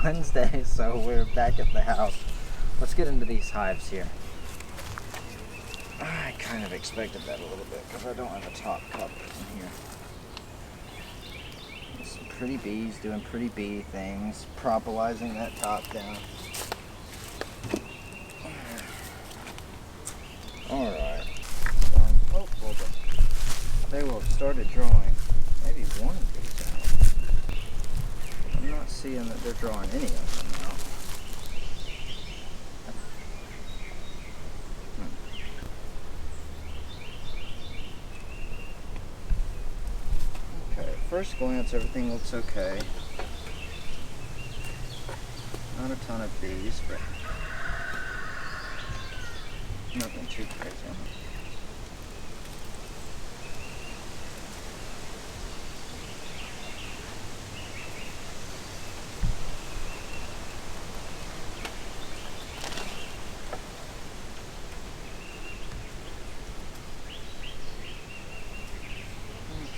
Wednesday, so we're back at the house. Let's get into these hives here. I kind of expected that a little bit because I don't have a top cover in here. There's some pretty bees doing pretty bee things, propolizing that top down. Alright, so I'm hopeful that they will have started drawing maybe one of these out. I'm not seeing that they're drawing any of them out. Okay, at first glance everything looks okay. Not a ton of bees, but nothing too crazy on it.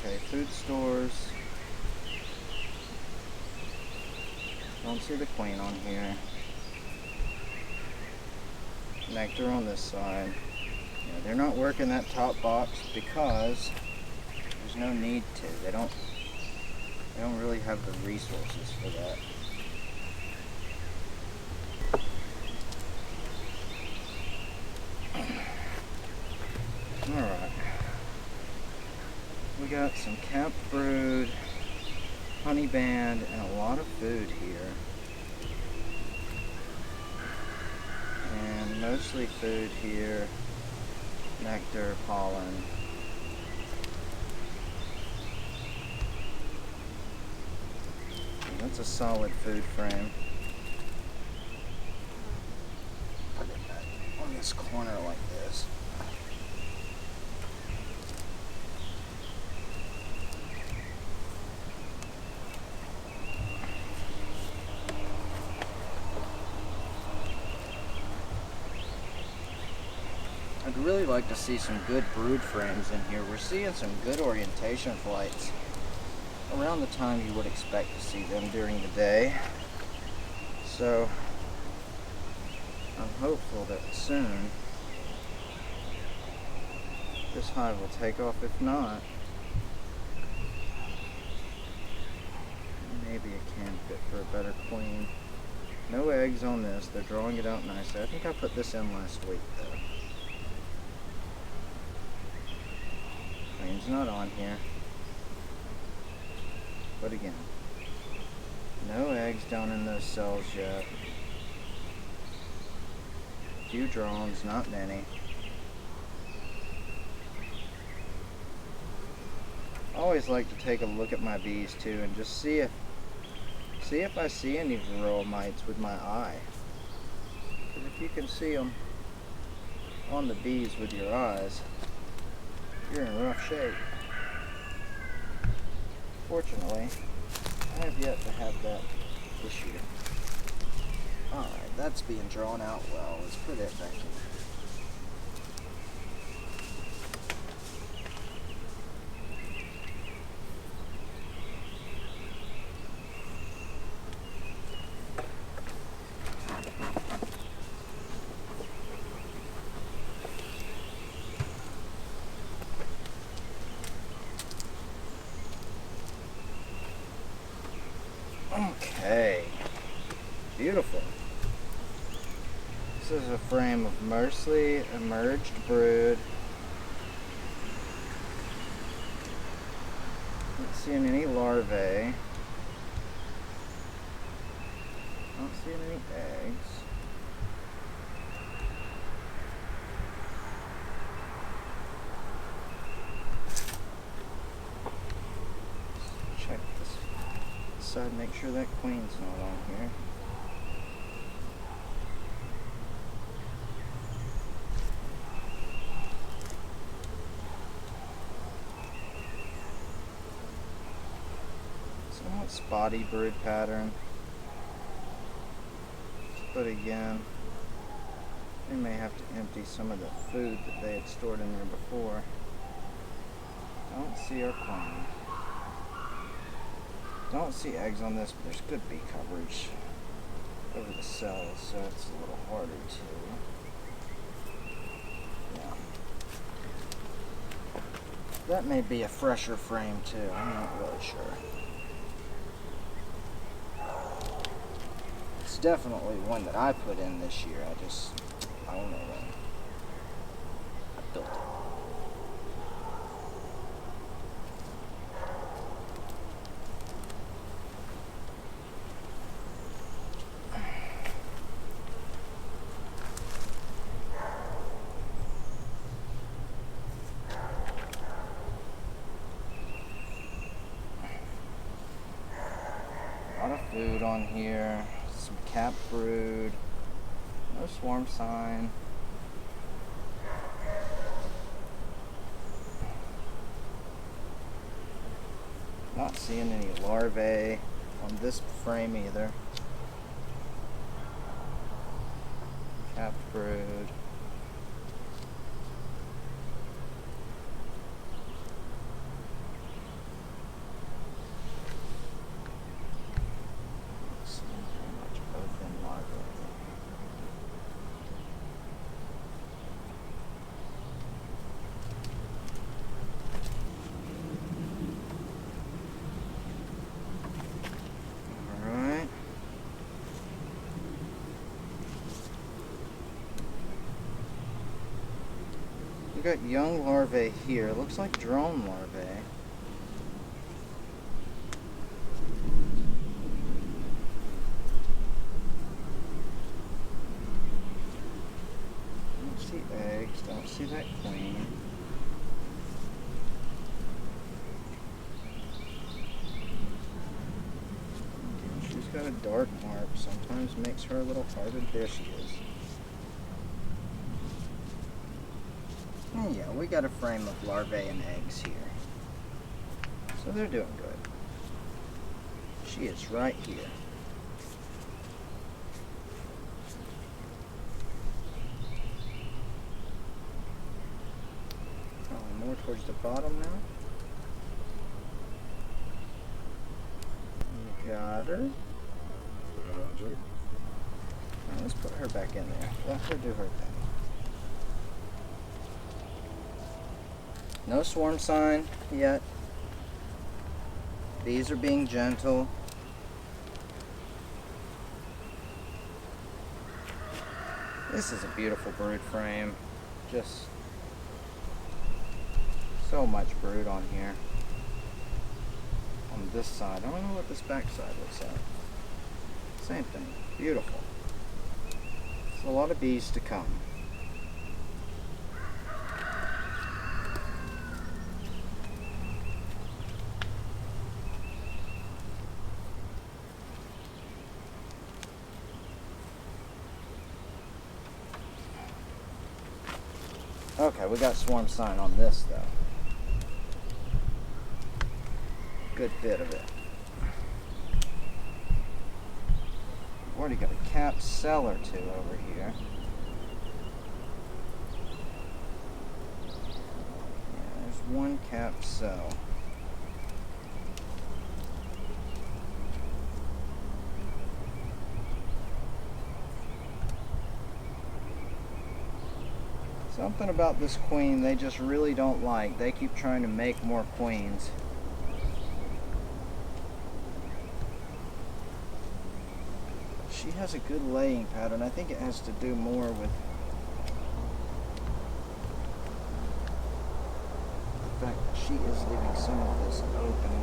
Okay, food stores. Don't see the queen on here. Nectar on this side. Yeah, they're not working that top box because there's no need to. They don't really have the resources for that. Alright. We got some camp brood, honey band, and a lot of food here. And mostly food here. Nectar, pollen. That's a solid food frame. Put it back on this corner like this. I'd really like to see some good brood frames in here. We're seeing some good orientation flights around the time you would expect to see them during the day. So I'm hopeful that soon this hive will take off. If not, maybe it can fit for a better queen. No eggs on this. They're drawing it out nicely. I think I put this in last week though. Queen's not on here. But again, no eggs down in those cells yet. A few drones, not many. I always like to take a look at my bees too and just see if I see any varroa mites with my eye. Because if you can see them on the bees with your eyes, you're in rough shape. Fortunately, I have yet to have that issue. Alright, that's being drawn out well. Let's put it back in. Okay, beautiful. This is a frame of mostly emerged brood. Not seeing any larvae. Not seeing any eggs. Check this side, make sure that queen's not on here. Somewhat spotty brood pattern. But again, they may have to empty some of the food that they had stored in there before. I don't see our queen. Don't see eggs on this, but there's good bee coverage. over the cells, so it's a little harder to. Yeah. That may be a fresher frame too, I'm not really sure. It's definitely one that I put in this year, I don't know when I built it. A lot of food on here, some cap brood, no swarm sign. Not seeing any larvae on this frame either. Cap brood. We got young larvae here. It looks like drone larvae. Don't see eggs. Don't see that queen. She's got a dark mark. Sometimes makes her a little harder. There she is. Yeah, we got a frame of larvae and eggs here. So they're doing good. She is right here. Oh, more towards the bottom now. Got her. Now, let's put her back in there. Let her do her thing. No swarm sign yet. Bees are being gentle. This is a beautiful brood frame. Just so much brood on here. On this side. I don't know what this back side looks like. Same thing. Beautiful. There's a lot of bees to come. Okay, we got swarm sign on this though. Good bit of it. We've already got a capped cell or two over here. Yeah, there's one capped cell. Something about this queen they just really don't like. They keep trying to make more queens. She has a good laying pattern. I think it has to do more with the fact that she is leaving some of this open.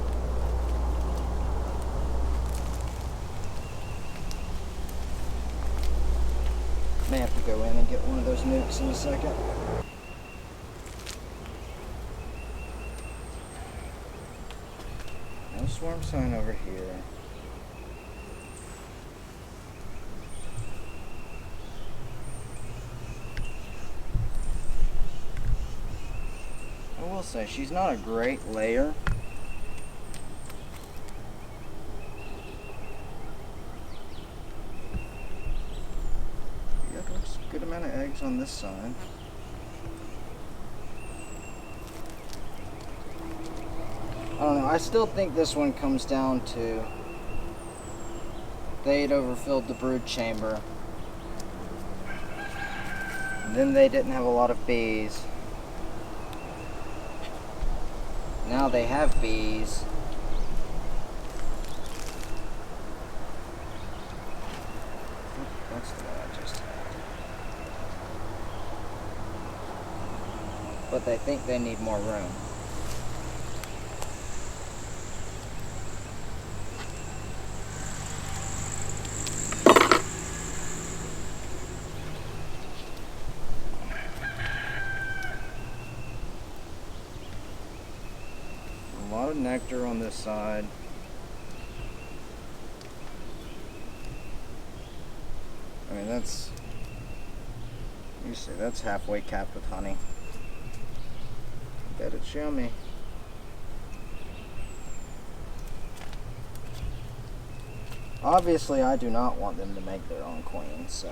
May have to go in and get one of those nukes in a second. No swarm sign over here. I will say, she's not a great layer. Good amount of eggs on this side. I don't know, I still think this one comes down to they had overfilled the brood chamber. And then they didn't have a lot of bees. Now they have bees. That's the one I just had. But they think they need more room. A lot of nectar on this side. I mean, that's, you see, that's halfway capped with honey. Bet it's yummy. Obviously, I do not want them to make their own queen, so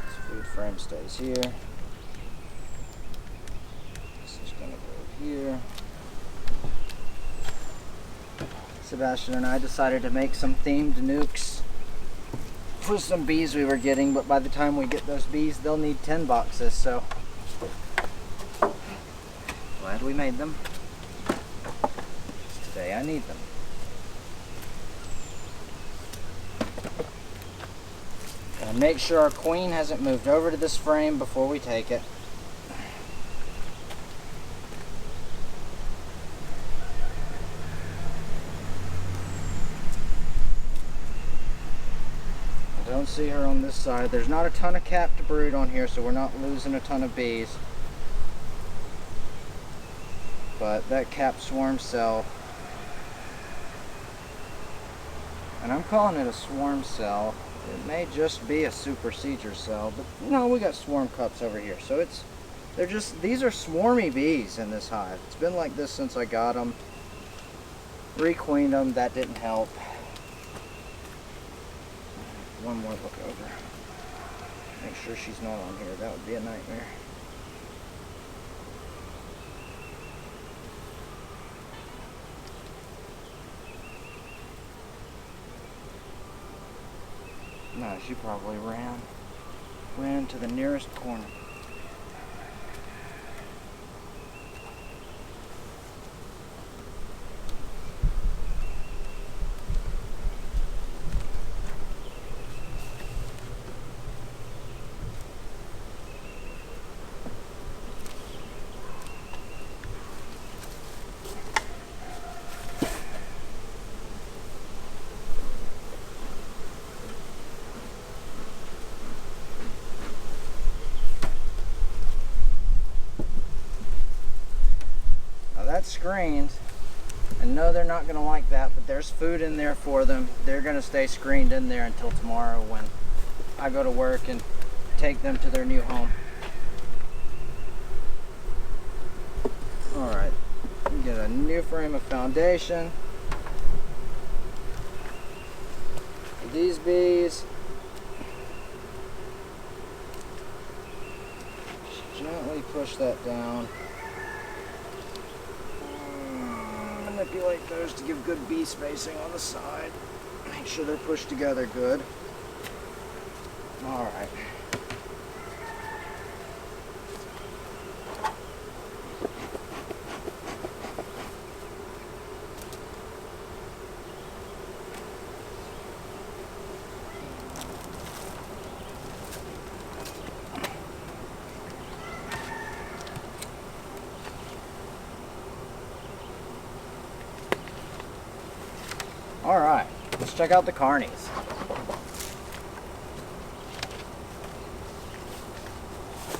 this food frame stays here. This is going to go here. Sebastian and I decided to make some themed nukes for some bees we were getting, but by the time we get those bees, they'll need 10 boxes, so glad we made them. Today I need them. Gotta make sure our queen hasn't moved over to this frame before we take it. I don't see her on this side. There's not a ton of capped brood on here, so we're not losing a ton of bees. But that capped swarm cell, and I'm calling it a swarm cell. It may just be a supersedure cell, but no, we got swarm cups over here. So these are swarmy bees in this hive. It's been like this since I got them. Requeened them, that didn't help. One more look over. Make sure she's not on here. That would be a nightmare. No, she probably ran to the nearest corner. That's screened, and no, they're not going to like that, but there's food in there for them. They're going to stay screened in there until tomorrow when I go to work and take them to their new home. Alright, we get a new frame of foundation for these bees. Gently push that down. Manipulate those to give good bee spacing on the side. Make sure they're pushed together good. Alright. Alright, let's check out the carnies.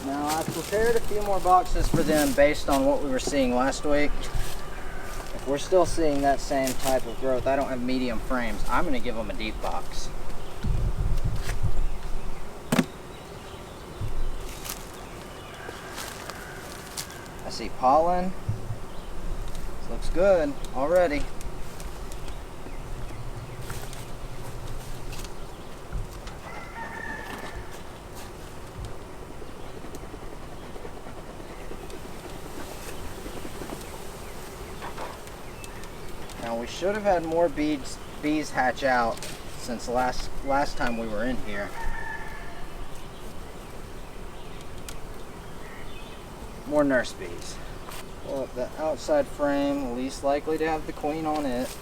Now, I've prepared a few more boxes for them based on what we were seeing last week. If we're still seeing that same type of growth, I don't have medium frames. I'm going to give them a deep box. I see pollen. This looks good already. Now we should have had more bees bees hatch out since last time we were in here. More nurse bees. Pull up the outside frame, least likely to have the queen on it.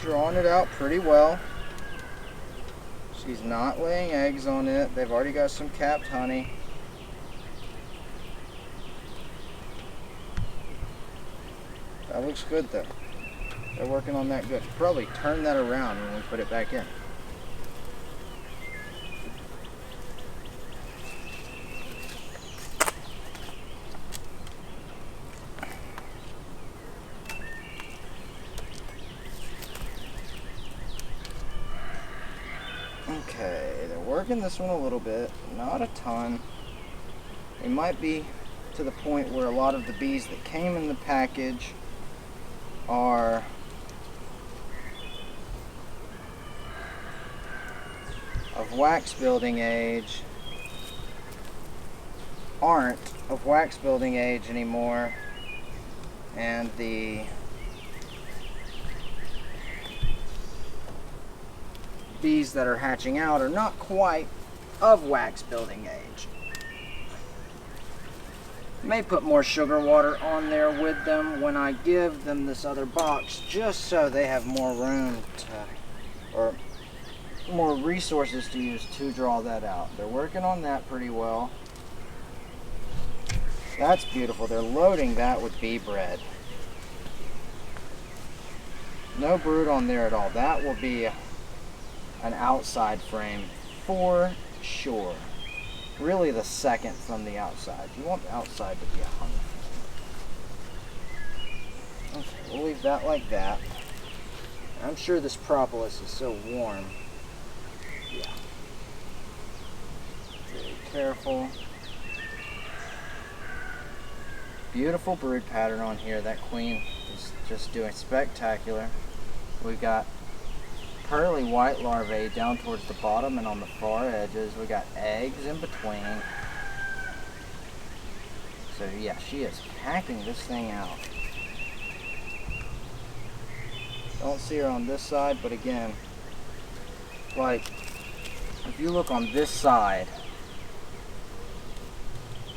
Drawing it out pretty well. She's not laying eggs on it. They've already got some capped honey. That looks good though. They're working on that good. Probably turn that around when we put it back in. Okay, they're working this one a little bit, not a ton. It might be to the point where a lot of the bees that came in the package are of wax building age, aren't of wax building age anymore, and the bees that are hatching out are not quite of wax building age. May put more sugar water on there with them when I give them this other box, just so they have more room to, or more resources to use to draw that out. They're working on that pretty well. That's beautiful. They're loading that with bee bread. No brood on there at all. That will be an outside frame for sure. Really the second from the outside. You want the outside to be a honey frame. Okay, we'll leave that like that. I'm sure this propolis is so warm. Yeah. Very careful. Beautiful brood pattern on here. That queen is just doing spectacular. We've got pearly white larvae down towards the bottom and on the far edges. We got eggs in between. So yeah, she is packing this thing out. Don't see her on this side, but again, like if you look on this side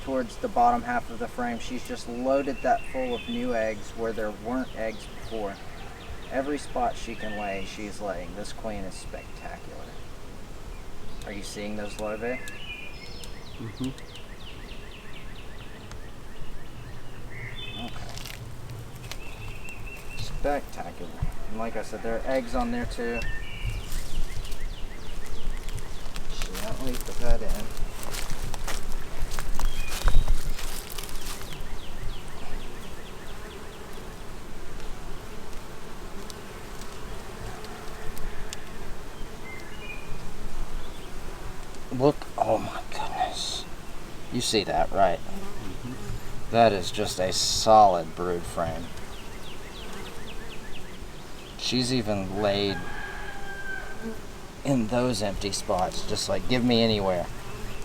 towards the bottom half of the frame, she's just loaded that full of new eggs where there weren't eggs before. Every spot she can lay, she's laying. This queen is spectacular. Are you seeing those larvae? Mm-hmm. Okay. Spectacular. And like I said, there are eggs on there too. Gently put that in. Look, oh my goodness. You see that, right? Mm-hmm. That is just a solid brood frame. She's even laid in those empty spots, just like give me anywhere.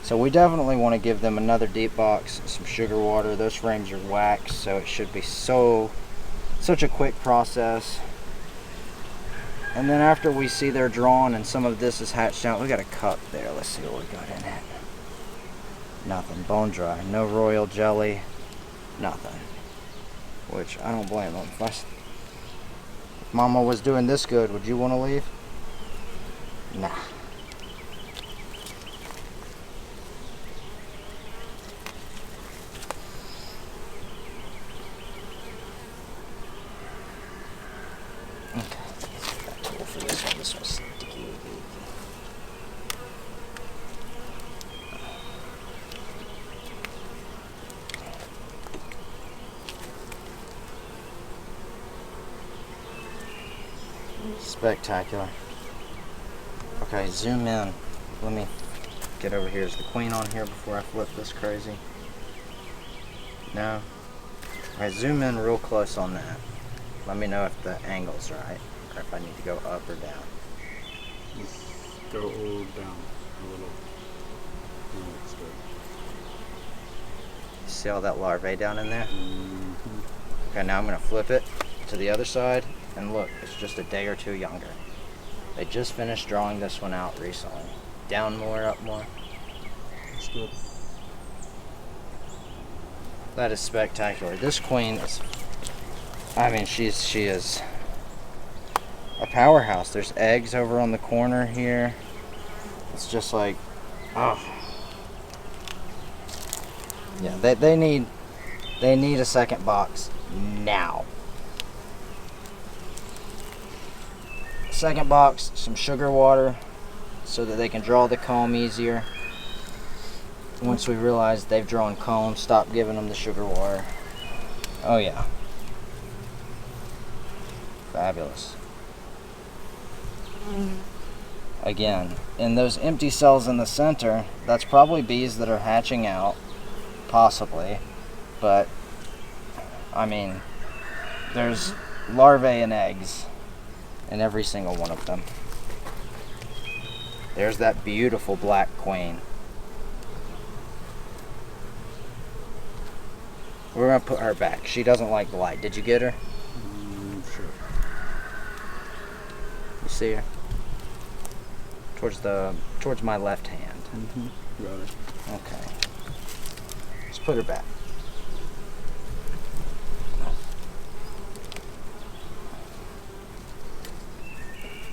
So we definitely want to give them another deep box, some sugar water. Those frames are waxed, so it should be such a quick process. And then after we see they're drawn and some of this is hatched out, we got a cup there. Let's see what we got in it. Nothing, bone dry, no royal jelly, nothing. Which I don't blame them. If Mama was doing this good, would you want to leave? Nah. Okay. Got a tool for this one. This one's sticky. Spectacular. Okay, zoom in. Let me get over here. Is the queen on here before I flip this crazy? No? Alright, zoom in real close on that. Let me know if the angle's right, or if I need to go up or down. Just go down a little. No, it's good. See all that larvae down in there? Mm-hmm. Okay, now I'm going to flip it to the other side, and look, it's just a day or two younger. They just finished drawing this one out recently. Down more, up more. That's good. That is spectacular. This queen is, I mean, she is a powerhouse. There's eggs over on the corner here. It's just like, oh. Yeah, they need a second box now. Second box, some sugar water so that they can draw the comb easier. Once we realize they've drawn combs, stop giving them the sugar water. Oh yeah. Fabulous. Again, in those empty cells in the center, that's probably bees that are hatching out, possibly, but I mean, there's larvae and eggs in every single one of them. There's that beautiful black queen. We're gonna put her back. She doesn't like the light. Did you get her? Sure. You see her? Towards my left hand. Got it. Okay. Let's put her back.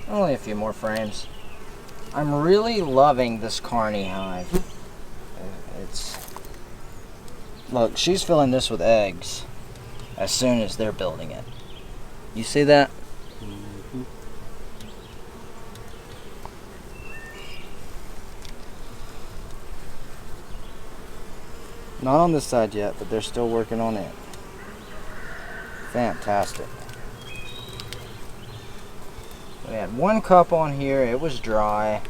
Only a few more frames. I'm really loving this Carney hive. Look, she's filling this with eggs as soon as they're building it. You see that? Not on this side yet, but they're still working on it. Fantastic. We had one cup on here, it was dry.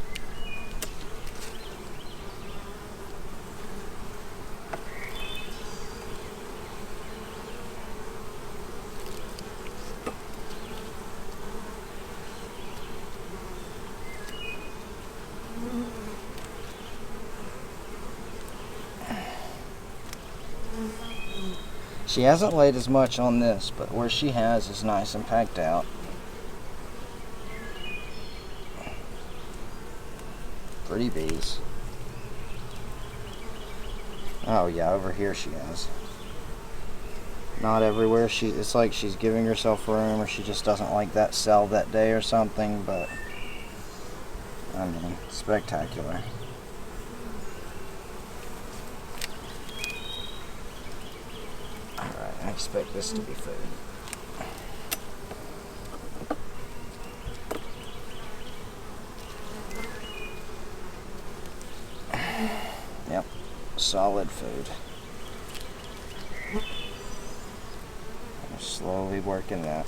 She hasn't laid as much on this, but where she has is nice and packed out. Pretty bees. Oh yeah, over here she has. Not everywhere. It's like she's giving herself room, or she just doesn't like that cell that day or something, but I mean, spectacular. Alright, I expect this to be food. Yep, solid food. I'm slowly working that.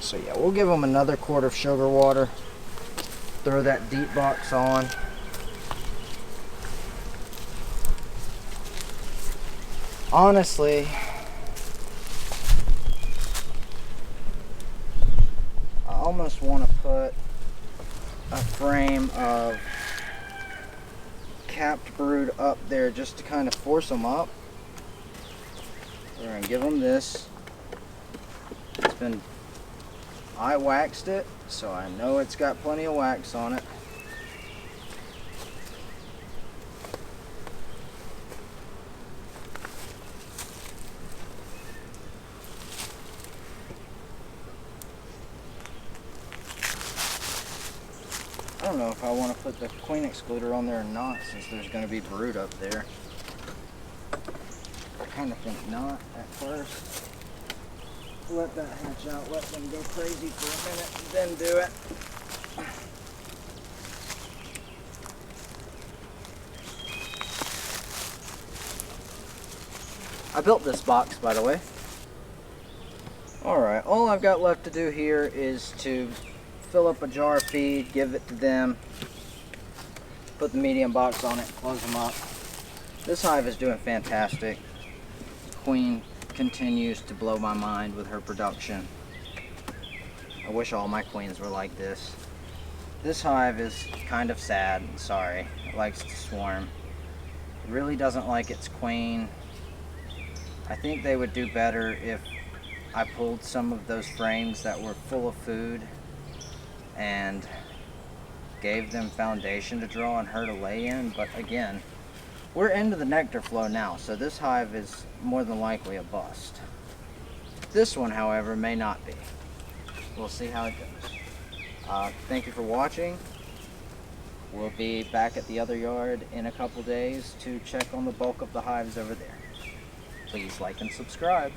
So yeah, we'll give them another quart of sugar water. Throw that deep box on. Honestly, I almost want to put a frame of capped brood up there just to kind of force them up. We're going to give them this. I waxed it, so I know it's got plenty of wax on it. I don't know if I want to put the queen excluder on there or not, since there's going to be brood up there. I kind of think not at first. Let that hatch out, let them go crazy for a minute, then do it. I built this box, by the way. Alright, all I've got left to do here is to fill up a jar of feed, give it to them, put the medium box on it, close them up. This hive is doing fantastic. Queen continues to blow my mind with her production. I wish all my queens were like this. This hive is kind of sad and sorry. It likes to swarm. It really doesn't like its queen. I think they would do better if I pulled some of those frames that were full of food and gave them foundation to draw and her to lay in. But again, we're into the nectar flow now, so this hive is more than likely a bust. This one, however, may not be. We'll see how it goes. Thank you for watching. We'll be back at the other yard in a couple days to check on the bulk of the hives over there. Please like and subscribe.